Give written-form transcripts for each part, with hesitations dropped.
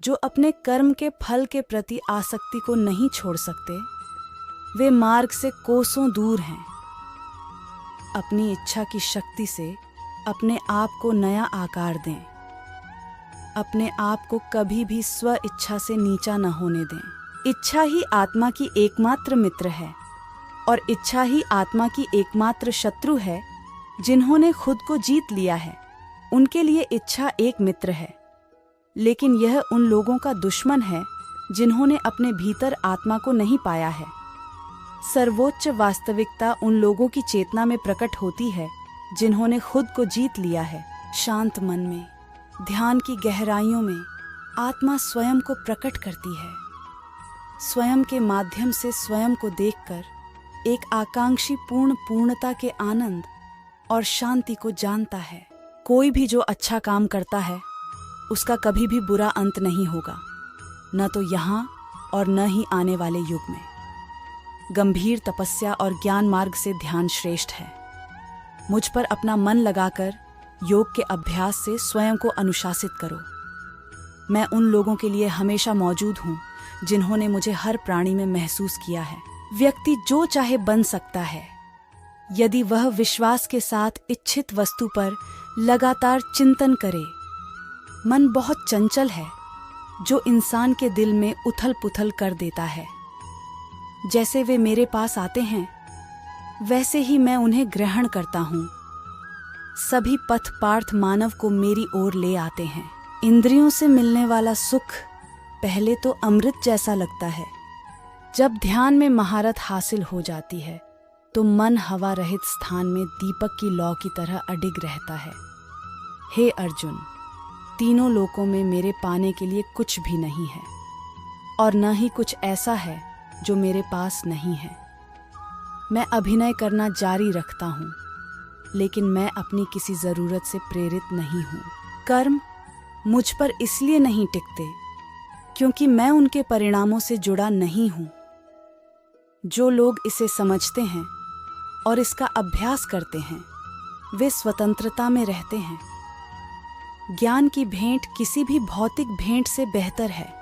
जो अपने कर्म के फल के प्रति आसक्ति को नहीं छोड़ सकते, वे मार्ग से कोसों दूर हैं। अपनी इच्छा की शक्ति से अपने आप को नया आकार दें। अपने आप को कभी भी स्व इच्छा से नीचा न होने दें। इच्छा ही आत्मा की एकमात्र मित्र है और इच्छा ही आत्मा की एकमात्र शत्रु है। जिन्होंने खुद को जीत लिया है, उनके लिए इच्छा एक मित्र है, लेकिन यह उन लोगों का दुश्मन है जिन्होंने अपने भीतर आत्मा को नहीं पाया है। सर्वोच्च वास्तविकता उन लोगों की चेतना में प्रकट होती है जिन्होंने खुद को जीत लिया है। शांत मन में, ध्यान की गहराइयों में आत्मा स्वयं को प्रकट करती है। स्वयं के माध्यम से स्वयं को देखकर एक आकांक्षी पूर्णता के आनंद और शांति को जानता है। कोई भी जो अच्छा काम करता है, उसका कभी भी बुरा अंत नहीं होगा, न तो यहाँ और न ही आने वाले युग में। गंभीर तपस्या और ज्ञान मार्ग से ध्यान श्रेष्ठ है। मुझ पर अपना मन लगाकर योग के अभ्यास से स्वयं को अनुशासित करो। मैं उन लोगों के लिए हमेशा मौजूद हूँ जिन्होंने मुझे हर प्राणी में महसूस किया है। व्यक्ति जो चाहे बन सकता है, यदि वह विश्वास के साथ इच्छित वस्तु पर लगातार चिंतन करे। मन बहुत चंचल है, जो इंसान के दिल में उथल पुथल कर देता है। जैसे वे मेरे पास आते हैं, वैसे ही मैं उन्हें ग्रहण करता हूँ। सभी पथ पार्थ मानव को मेरी ओर ले आते हैं। इंद्रियों से मिलने वाला सुख पहले तो अमृत जैसा लगता है। जब ध्यान में महारत हासिल हो जाती है, तो मन हवा रहित स्थान में दीपक की लौ की तरह अडिग रहता है। हे अर्जुन, तीनों लोकों में मेरे पाने के लिए कुछ भी नहीं है, और न ही कुछ ऐसा है जो मेरे पास नहीं है। मैं अभिनय करना जारी रखता हूँ, लेकिन मैं अपनी किसी जरूरत से प्रेरित नहीं हूँ। कर्म मुझ पर इसलिए नहीं टिकते क्योंकि मैं उनके परिणामों से जुड़ा नहीं हूँ। जो लोग इसे समझते हैं और इसका अभ्यास करते हैं, वे स्वतंत्रता में रहते हैं। ज्ञान की भेंट किसी भी भौतिक भेंट से बेहतर है,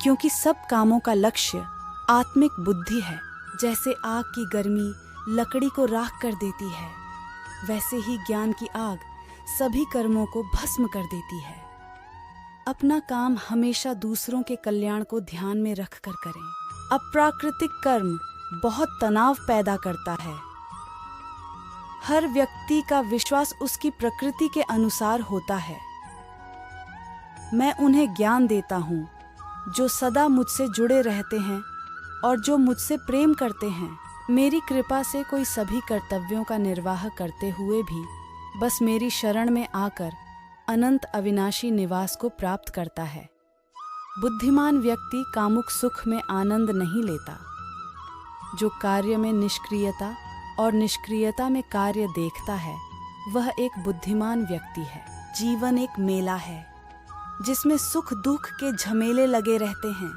क्योंकि सब कामों का लक्ष्य आत्मिक बुद्धि है। जैसे आग की गर्मी लकड़ी को राख कर देती है, वैसे ही ज्ञान की आग सभी कर्मों को भस्म कर देती है। अपना काम हमेशा दूसरों के कल्याण को ध्यान में रखकर करें। अप्राकृतिक कर्म बहुत तनाव पैदा करता है। हर व्यक्ति का विश्वास उसकी प्रकृति के अनुसार होता है। मैं उन्हें ज्ञान देता हूँ जो सदा मुझसे जुड़े रहते हैं और जो मुझसे प्रेम करते हैं। मेरी कृपा से कोई सभी कर्तव्यों का निर्वाह करते हुए भी बस मेरी शरण में आकर अनंत अविनाशी निवास को प्राप्त करता है। बुद्धिमान व्यक्ति कामुक सुख में आनंद नहीं लेता। जो कार्य में निष्क्रियता और निष्क्रियता में कार्य देखता है, वह एक बुद्धिमान व्यक्ति है। जीवन एक मेला है जिसमें सुख दुख के झमेले लगे रहते हैं।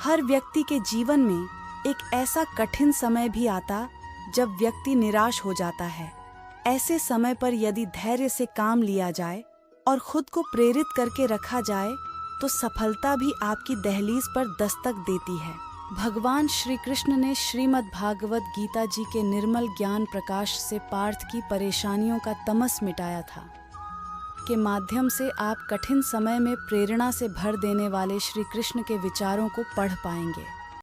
हर व्यक्ति के जीवन में एक ऐसा कठिन समय भी आता जब व्यक्ति निराश हो जाता है। ऐसे समय पर यदि धैर्य से काम लिया जाए और खुद को प्रेरित करके रखा जाए, तो सफलता भी आपकी दहलीज पर दस्तक देती है। भगवान श्री कृष्ण ने श्रीमद् भागवत गीता जी के निर्मल ज्ञान प्रकाश से पार्थ की परेशानियों का तमस मिटाया था। के माध्यम से आप कठिन समय में प्रेरणा से भर देने वाले श्री कृष्ण के विचारों को पढ़ पाएंगे।